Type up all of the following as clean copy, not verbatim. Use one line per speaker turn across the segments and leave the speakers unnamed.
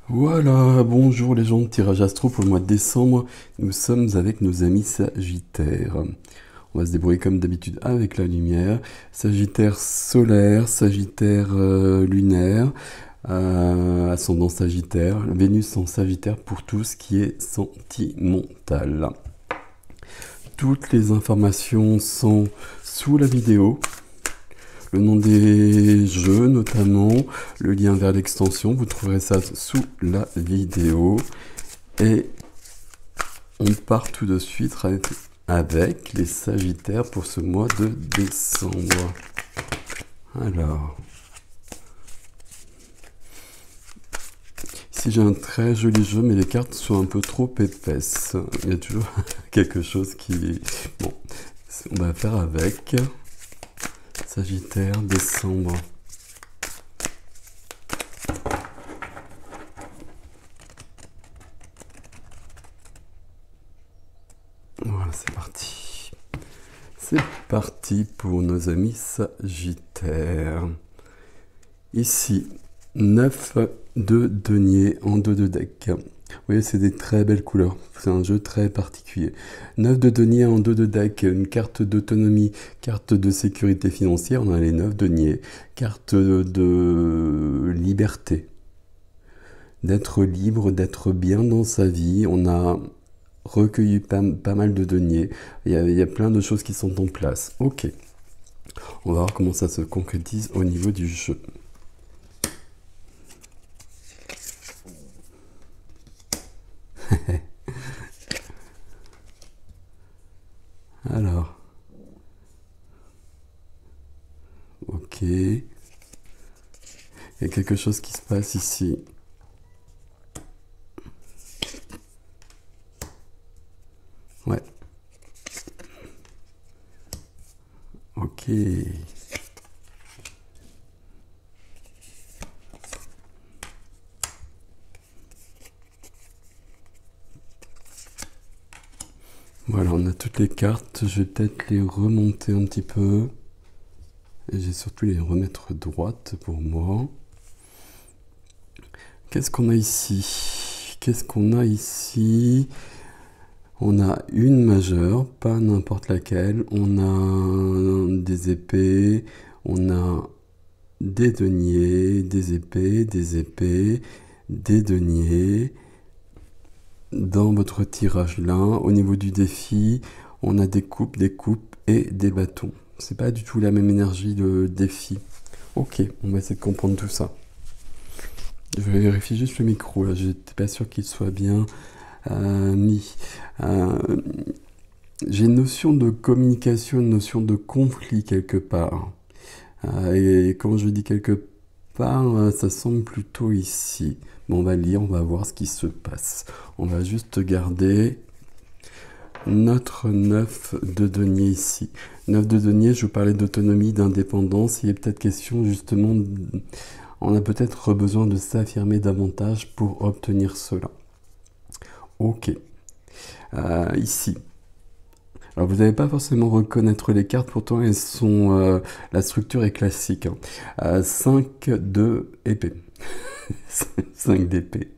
Voilà, bonjour les gens de Tirage Astro pour le mois de décembre. Nous sommes avec nos amis Sagittaires. On va se débrouiller comme d'habitude avec la lumière. Sagittaire solaire, Sagittaire lunaire, ascendant Sagittaire, Vénus en Sagittaire pour tout ce qui est sentimental. Toutes les informations sont sous la vidéo. Le nom des jeux notamment, le lien vers l'extension, vous trouverez ça sous la vidéo. Et on part tout de suite avec les Sagittaires pour ce mois de décembre. Alors, ici j'ai un très joli jeu, mais les cartes sont un peu trop épaisses. Il y a toujours quelque chose qui... Bon, on va faire avec. Sagittaire, décembre. Voilà, c'est parti. C'est parti pour nos amis Sagittaires. Ici, 9 de denier en dos de deck. Vous voyez, c'est des très belles couleurs. C'est un jeu très particulier. 9 de denier en dos de deck, une carte d'autonomie, carte de sécurité financière. On a les 9 deniers, carte de liberté. D'être libre, d'être bien dans sa vie. On a recueilli pas mal de deniers. Il y a plein de choses qui sont en place. Ok. On va voir comment ça se concrétise au niveau du jeu. Alors. Ok. Il y a quelque chose qui se passe ici. Ouais. Ok. Voilà, on a toutes les cartes. Je vais peut-être les remonter un petit peu. Et j'ai surtout les remettre droites pour moi. Qu'est-ce qu'on a ici? Qu'est-ce qu'on a ici? On a une majeure, pas n'importe laquelle. On a des épées. On a des deniers, des épées, des deniers. Dans votre tirage là, au niveau du défi, on a des coupes et des bâtons. C'est pas du tout la même énergie de défi. Ok, on va essayer de comprendre tout ça. Je vais vérifier juste le micro là, j'étais pas sûr qu'il soit bien mis. J'ai une notion de communication, une notion de conflit quelque part. Et quand je dis quelque part, ça semble plutôt ici. Bon, on va lire, on va voir ce qui se passe. On va juste garder notre 9 de denier ici. 9 de denier, je vous parlais d'autonomie, d'indépendance. Il est peut-être question justement, on a peut-être besoin de s'affirmer davantage pour obtenir cela. Ok. Ici. Alors vous n'allez pas forcément reconnaître les cartes, pourtant elles sont... la structure est classique. 5 de épée. 5 d'épée.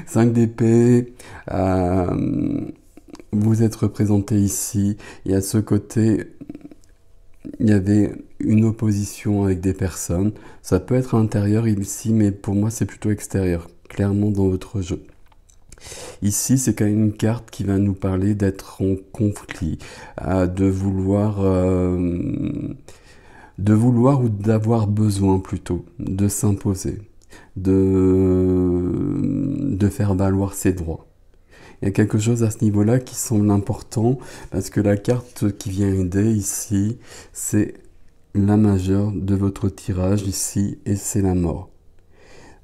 5 d'épée. Vous êtes représenté ici. Et à ce côté, il y avait une opposition avec des personnes. Ça peut être intérieur ici, mais pour moi c'est plutôt extérieur, clairement dans votre jeu. Ici, c'est quand même une carte qui va nous parler d'être en conflit, de vouloir ou d'avoir besoin plutôt, de s'imposer, de faire valoir ses droits. Il y a quelque chose à ce niveau-là qui semble important parce que la carte qui vient aider ici, c'est la majeure de votre tirage ici et c'est la mort.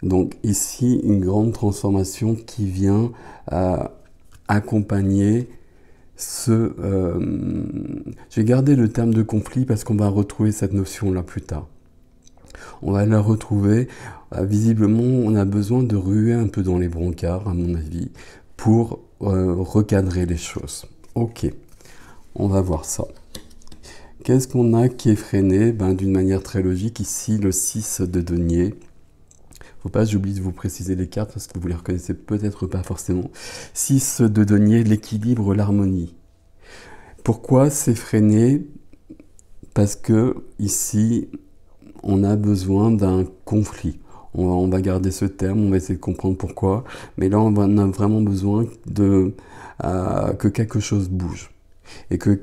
Donc ici, une grande transformation qui vient accompagner ce... je vais garder le terme de conflit parce qu'on va retrouver cette notion-là plus tard. On va la retrouver. Visiblement, on a besoin de ruer un peu dans les brancards, à mon avis, pour recadrer les choses. Ok, on va voir ça. Qu'est-ce qu'on a qui est freiné? D'une manière très logique, ici, le 6 de denier. Faut pas, j'oublie de vous préciser les cartes parce que vous les reconnaissez peut-être pas forcément. 6 de denier, l'équilibre, l'harmonie. Pourquoi c'est freiné? Parce que ici, on a besoin d'un conflit. On va garder ce terme, on va essayer de comprendre pourquoi. Mais là, on a vraiment besoin que quelque chose bouge. Et que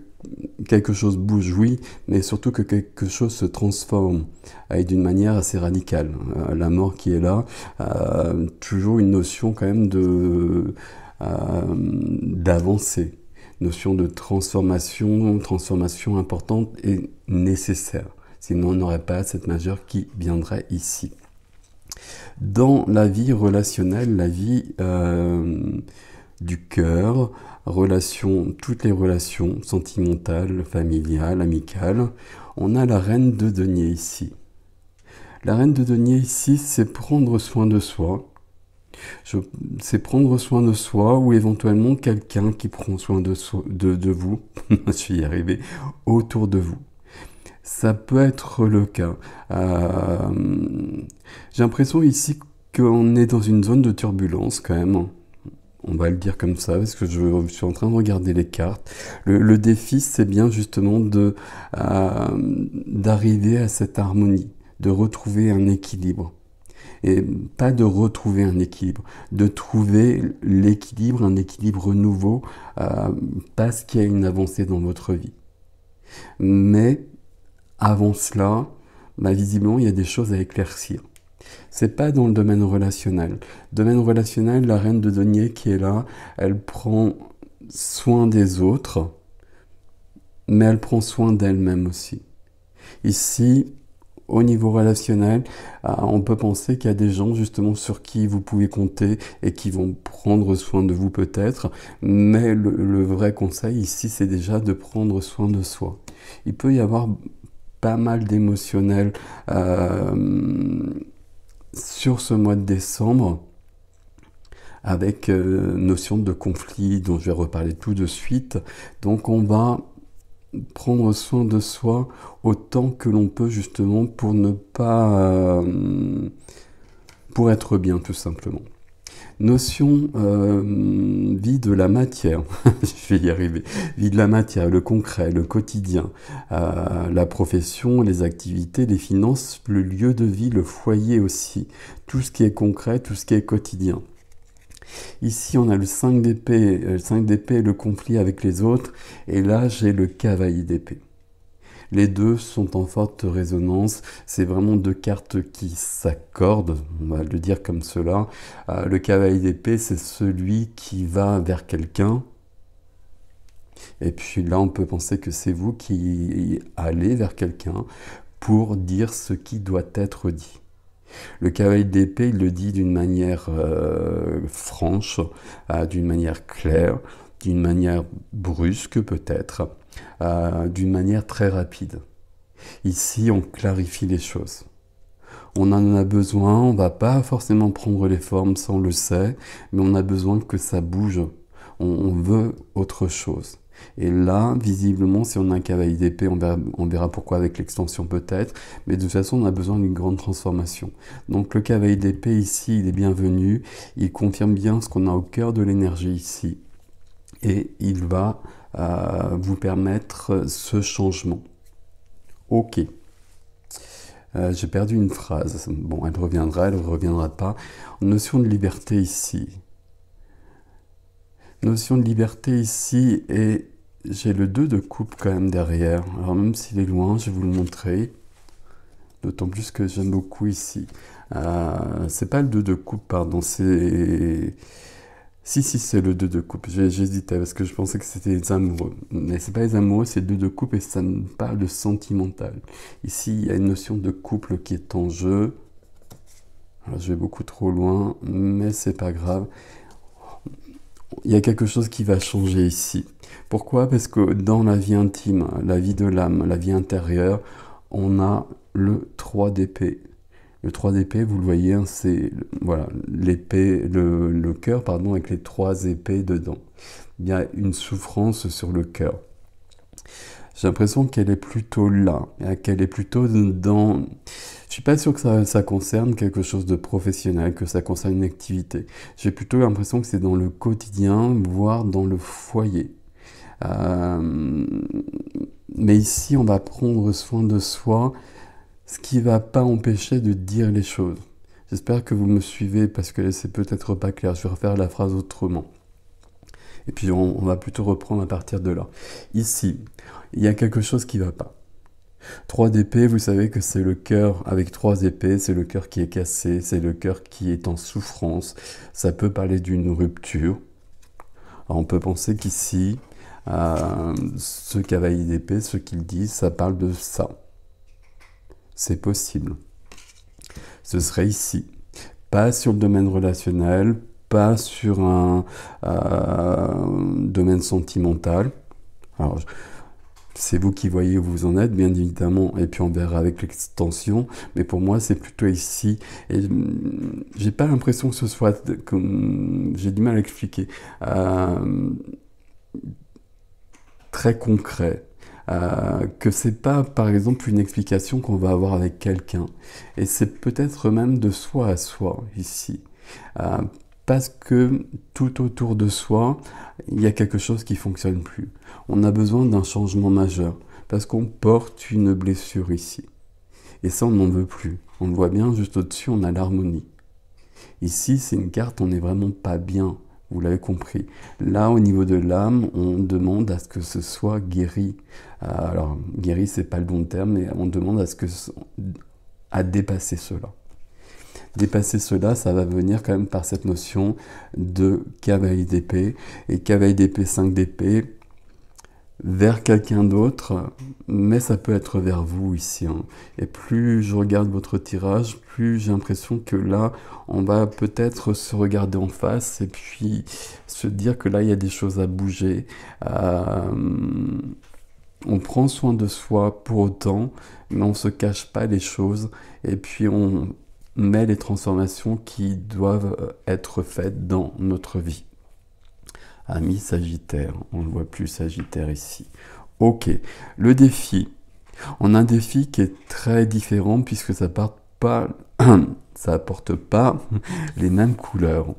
quelque chose bouge, oui, mais surtout que quelque chose se transforme et d'une manière assez radicale. La mort qui est là, toujours une notion quand même d'avancée, notion de transformation importante et nécessaire. Sinon, on n'aurait pas cette majeure qui viendrait ici. Dans la vie relationnelle, la vie du cœur, toutes les relations sentimentales, familiales, amicales, on a la reine de denier ici. La reine de denier ici, c'est prendre soin de soi. C'est prendre soin de soi ou éventuellement quelqu'un qui prend soin de vous, je suis y arrivé, autour de vous. Ça peut être le cas. J'ai l'impression ici qu'on est dans une zone de turbulence quand même. On va le dire comme ça, parce que je suis en train de regarder les cartes. Le défi, c'est bien justement d'arriver à cette harmonie, de retrouver un équilibre. Et pas de retrouver un équilibre, de trouver l'équilibre, un équilibre nouveau, parce qu'il y a une avancée dans votre vie. Mais avant cela, visiblement, il y a des choses à éclaircir. C'est pas dans le domaine relationnel. Domaine relationnel, la reine de denier qui est là, elle prend soin des autres, mais elle prend soin d'elle-même aussi. Ici, au niveau relationnel, on peut penser qu'il y a des gens justement sur qui vous pouvez compter et qui vont prendre soin de vous peut-être, mais le vrai conseil ici, c'est déjà de prendre soin de soi. Il peut y avoir pas mal d'émotionnel sur ce mois de décembre, avec notion de conflit dont je vais reparler tout de suite. Donc on va prendre soin de soi autant que l'on peut justement pour ne pas... pour être bien tout simplement. Notion vie de la matière, je vais y arriver, vie de la matière, le concret, le quotidien, la profession, les activités, les finances, le lieu de vie, le foyer aussi, tout ce qui est concret, tout ce qui est quotidien. Ici, on a le 5 d'épée, le conflit avec les autres, et là, j'ai le cavalier d'épée. Les deux sont en forte résonance, c'est vraiment deux cartes qui s'accordent, on va le dire comme cela. Le cavalier d'épée, c'est celui qui va vers quelqu'un, et puis là on peut penser que c'est vous qui allez vers quelqu'un pour dire ce qui doit être dit. Le cavalier d'épée, il le dit d'une manière franche, d'une manière claire, d'une manière brusque peut-être, d'une manière très rapide. Ici, on clarifie les choses. On en a besoin, on ne va pas forcément prendre les formes, ça on le sait, mais on a besoin que ça bouge. On veut autre chose. Et là, visiblement, si on a un cavalier d'épée, on verra pourquoi avec l'extension peut-être, mais de toute façon, on a besoin d'une grande transformation. Donc le cavalier d'épée ici, il est bienvenu, il confirme bien ce qu'on a au cœur de l'énergie ici, et il va vous permettre ce changement. Ok. J'ai perdu une phrase. Bon, elle reviendra pas. Notion de liberté ici. Notion de liberté ici, et j'ai le 2 de coupe quand même derrière. Alors même s'il est loin, je vais vous le montrer. D'autant plus que j'aime beaucoup ici. C'est pas le 2 de coupe, pardon, c'est... Si, c'est le 2 de coupe. J'hésitais parce que je pensais que c'était les amoureux. Mais c'est pas les amoureux, c'est le 2 de coupe et ça me parle de sentimental. Ici, il y a une notion de couple qui est en jeu. Alors, je vais beaucoup trop loin, mais c'est pas grave. Il y a quelque chose qui va changer ici. Pourquoi? Parce que dans la vie intime, la vie de l'âme, la vie intérieure, on a le 3 d'épée. Le 3 d'épée, vous le voyez, hein, c'est voilà, l'épée, le cœur, pardon, avec les 3 épées dedans. Il y a une souffrance sur le cœur. J'ai l'impression qu'elle est plutôt là, qu'elle est plutôt dans... Je suis pas sûr que ça concerne quelque chose de professionnel, que ça concerne une activité. J'ai plutôt l'impression que c'est dans le quotidien, voire dans le foyer. Euh, mais ici, on va prendre soin de soi, ce qui va pas empêcher de dire les choses. J'espère que vous me suivez parce que c'est peut-être pas clair. Je vais refaire la phrase autrement. Et puis on va plutôt reprendre à partir de là. Ici, il y a quelque chose qui va pas. 3 d'épée, vous savez que c'est le cœur, avec 3 épées, c'est le cœur qui est cassé, c'est le cœur qui est en souffrance. Ça peut parler d'une rupture. Alors on peut penser qu'ici, ce cavalier d'épée, ce qu'il dit, ça parle de ça. C'est possible. Ce serait ici. Pas sur le domaine relationnel, pas sur un domaine sentimental. Alors, c'est vous qui voyez où vous en êtes, bien évidemment, et puis on verra avec l'extension, mais pour moi, c'est plutôt ici. Et j'ai pas l'impression que ce soit, comme j'ai du mal à expliquer, très concret. Que c'est pas, par exemple, une explication qu'on va avoir avec quelqu'un. Et c'est peut-être même de soi à soi, ici. Parce que tout autour de soi, il y a quelque chose qui fonctionne plus. On a besoin d'un changement majeur, parce qu'on porte une blessure ici. Et ça, on n'en veut plus. On le voit bien, juste au-dessus, on a l'harmonie. Ici, c'est une carte, on n'est vraiment pas bien. Vous l'avez compris. Là, au niveau de l'âme, on demande à ce que ce soit guéri. Alors, guéri, c'est pas le bon terme, mais on demande à dépasser cela. Dépasser cela, ça va venir quand même par cette notion de cavalier d'épée. Et cavalier d'épée, 5 d'épée, vers quelqu'un d'autre, mais ça peut être vers vous ici. Hein. Et plus je regarde votre tirage, plus j'ai l'impression que là, on va peut-être se regarder en face et puis se dire que là, il y a des choses à bouger. On prend soin de soi pour autant, mais on ne se cache pas les choses et puis on met les transformations qui doivent être faites dans notre vie. Ami Sagittaire, on ne voit plus Sagittaire ici. Ok, le défi. On a un défi qui est très différent puisque ça apporte pas les mêmes couleurs.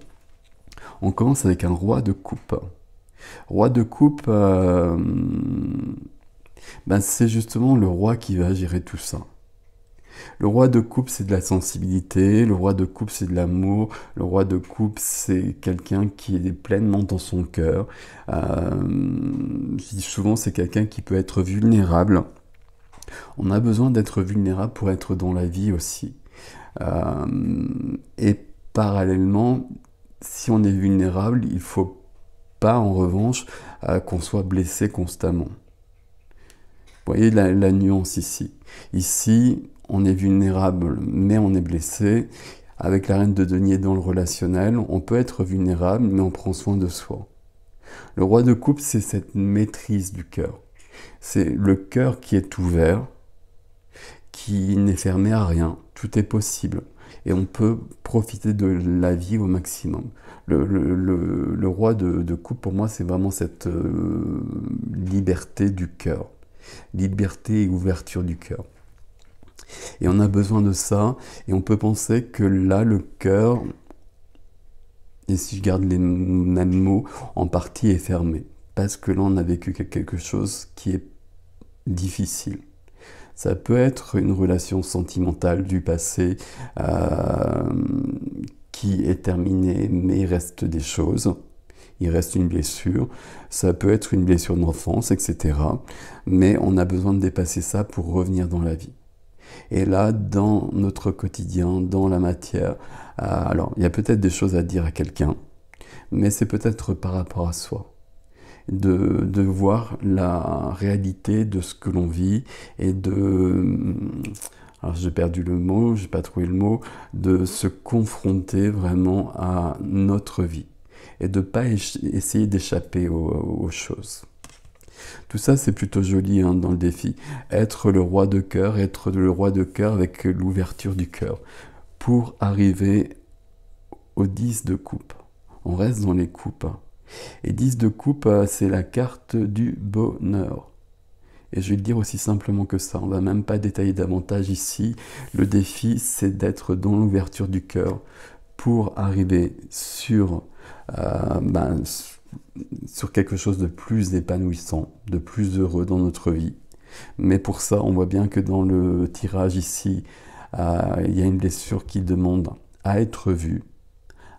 On commence avec un roi de coupe. Roi de coupe, c'est justement le roi qui va gérer tout ça. Le roi de coupe, c'est de la sensibilité, le roi de coupe, c'est de l'amour, le roi de coupe, c'est quelqu'un qui est pleinement dans son cœur. Je dis souvent, c'est quelqu'un qui peut être vulnérable. On a besoin d'être vulnérable pour être dans la vie aussi. Et parallèlement, si on est vulnérable, il ne faut pas, en revanche, qu'on soit blessé constamment. Vous voyez la nuance ici. Ici, on est vulnérable, mais on est blessé. Avec la reine de denier dans le relationnel, on peut être vulnérable, mais on prend soin de soi. Le roi de coupe, c'est cette maîtrise du cœur. C'est le cœur qui est ouvert, qui n'est fermé à rien. Tout est possible. Et on peut profiter de la vie au maximum. Le roi de coupe, pour moi, c'est vraiment cette liberté du cœur. Liberté et ouverture du cœur. Et on a besoin de ça, et on peut penser que là, le cœur, et si je garde les mêmes mots, en partie est fermé. Parce que là, on a vécu quelque chose qui est difficile. Ça peut être une relation sentimentale du passé qui est terminée, mais il reste des choses. Il reste une blessure, ça peut être une blessure d'enfance, etc. Mais on a besoin de dépasser ça pour revenir dans la vie. Et là, dans notre quotidien, dans la matière, alors il y a peut-être des choses à dire à quelqu'un, mais c'est peut-être par rapport à soi. De voir la réalité de ce que l'on vit et alors j'ai perdu le mot, j'ai pas trouvé le mot, de se confronter vraiment à notre vie et de ne pas essayer d'échapper aux choses. Tout ça, c'est plutôt joli hein, dans le défi. Être le roi de cœur avec l'ouverture du cœur pour arriver au 10 de coupe. On reste dans les coupes. Et 10 de coupe, c'est la carte du bonheur. Et je vais le dire aussi simplement que ça, on va même pas détailler davantage ici. Le défi, c'est d'être dans l'ouverture du cœur pour arriver sur quelque chose de plus épanouissant, de plus heureux dans notre vie. Mais pour ça, on voit bien que dans le tirage ici, il y a une blessure qui demande à être vue,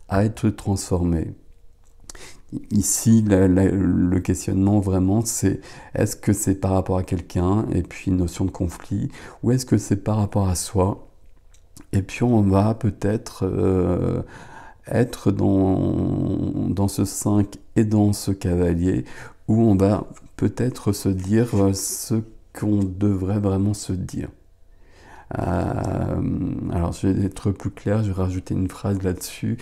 à être transformée. Ici, le questionnement vraiment, c'est est-ce que c'est par rapport à quelqu'un, et puis notion de conflit, ou est-ce que c'est par rapport à soi? Et puis on va peut-être être dans ce 5 et dans ce cavalier, où on va peut-être se dire ce qu'on devrait vraiment se dire. Alors je vais être plus clair, je vais rajouter une phrase là-dessus.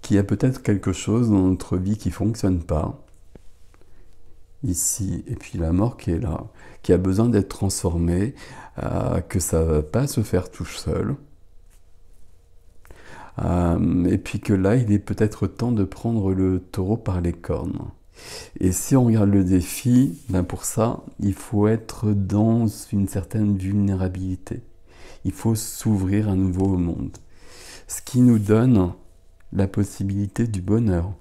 Qu'il y a peut-être quelque chose dans notre vie qui ne fonctionne pas, ici, et puis la mort qui est là, qui a besoin d'être transformée, que ça ne va pas se faire tout seul, et puis que là, il est peut-être temps de prendre le taureau par les cornes. Et si on regarde le défi, ben pour ça, il faut être dans une certaine vulnérabilité. Il faut s'ouvrir à nouveau au monde. Ce qui nous donne la possibilité du bonheur.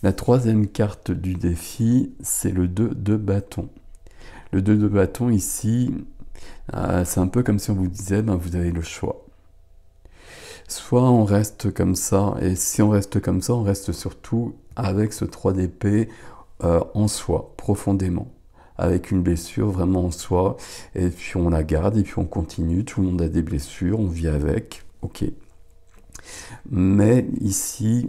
La troisième carte du défi, c'est le 2 de bâton. Le 2 de bâton ici, c'est un peu comme si on vous disait, ben, vous avez le choix. Soit on reste comme ça, et si on reste comme ça, on reste surtout avec ce 3 d'épée en soi, profondément. Avec une blessure vraiment en soi, et puis on la garde, et puis on continue, tout le monde a des blessures, on vit avec, ok. Mais ici,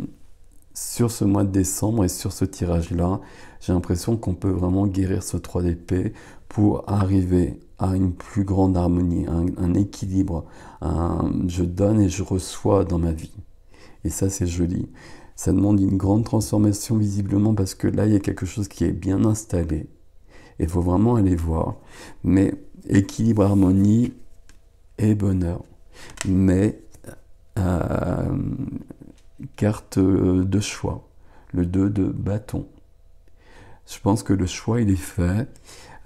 sur ce mois de décembre et sur ce tirage-là, j'ai l'impression qu'on peut vraiment guérir ce 3 d'épée pour arriver à une plus grande harmonie, un équilibre, je donne et je reçois dans ma vie. Et ça, c'est joli. Ça demande une grande transformation visiblement parce que là, il y a quelque chose qui est bien installé. Il faut vraiment aller voir. Mais équilibre, harmonie et bonheur. Mais carte de choix, le 2 de bâton. Je pense que le choix, il est fait.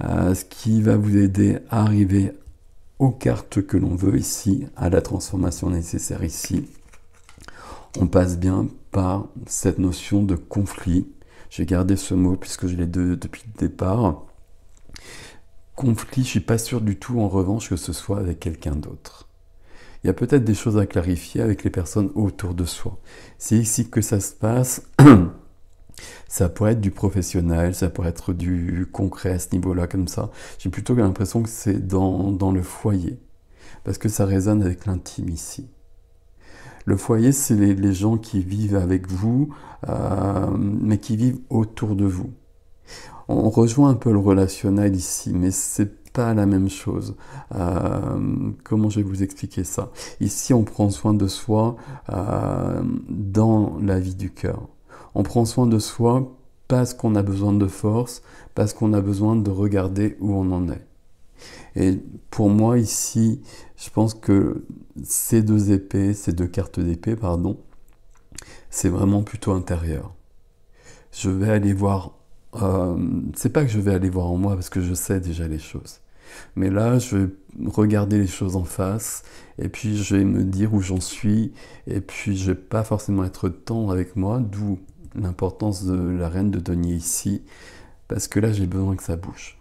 Ce qui va vous aider à arriver aux cartes que l'on veut ici, à la transformation nécessaire ici. On passe bien par cette notion de conflit. J'ai gardé ce mot puisque je l'ai depuis le départ. Conflit, je ne suis pas sûr du tout en revanche que ce soit avec quelqu'un d'autre. Il y a peut-être des choses à clarifier avec les personnes autour de soi. C'est ici que ça se passe. Ça pourrait être du professionnel, ça pourrait être du concret à ce niveau-là, comme ça. J'ai plutôt l'impression que c'est dans le foyer, parce que ça résonne avec l'intime ici. Le foyer, c'est les gens qui vivent avec vous, mais qui vivent autour de vous. On rejoint un peu le relationnel ici, mais c'est pas la même chose. Comment je vais vous expliquer ça? Ici, on prend soin de soi dans la vie du cœur. On prend soin de soi parce qu'on a besoin de force, parce qu'on a besoin de regarder où on en est. Et pour moi ici, je pense que ces deux cartes d'épée, pardon, c'est vraiment plutôt intérieur. Je vais aller voir, c'est pas que je vais aller voir en moi parce que je sais déjà les choses. Mais là, je vais regarder les choses en face, et puis je vais me dire où j'en suis, et puis je vais pas forcément être tendre avec moi, d'où l'importance de la reine de denier ici, parce que là j'ai besoin que ça bouge.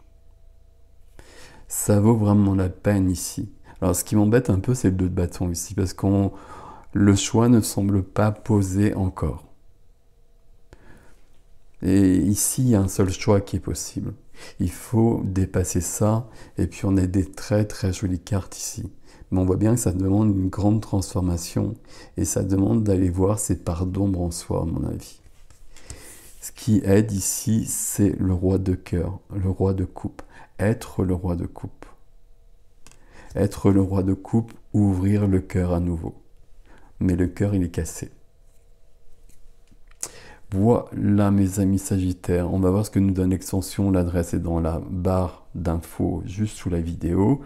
Ça vaut vraiment la peine ici. Alors ce qui m'embête un peu, c'est le 2 de bâton ici, parce que le choix ne semble pas posé encore. Et ici, il y a un seul choix qui est possible. Il faut dépasser ça, et puis on a des très très jolies cartes ici. Mais on voit bien que ça demande une grande transformation, et ça demande d'aller voir ces parts d'ombre en soi, à mon avis. Ce qui aide ici, c'est le roi de cœur, le roi de coupe. Être le roi de coupe. Être le roi de coupe, ouvrir le cœur à nouveau. Mais le cœur, il est cassé. Voilà mes amis Sagittaires, on va voir ce que nous donne l'extension, l'adresse est dans la barre d'infos juste sous la vidéo.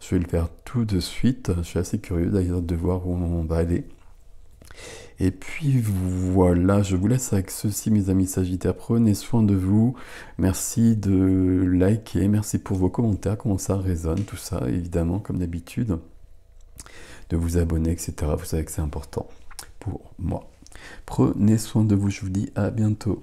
Je vais le faire tout de suite, je suis assez curieux d'ailleurs de voir où on va aller. Et puis voilà, je vous laisse avec ceci, mes amis Sagittaires. Prenez soin de vous. Merci de liker, merci pour vos commentaires, comment ça résonne, tout ça, évidemment, comme d'habitude. De vous abonner, etc. Vous savez que c'est important pour moi. Prenez soin de vous, je vous dis à bientôt.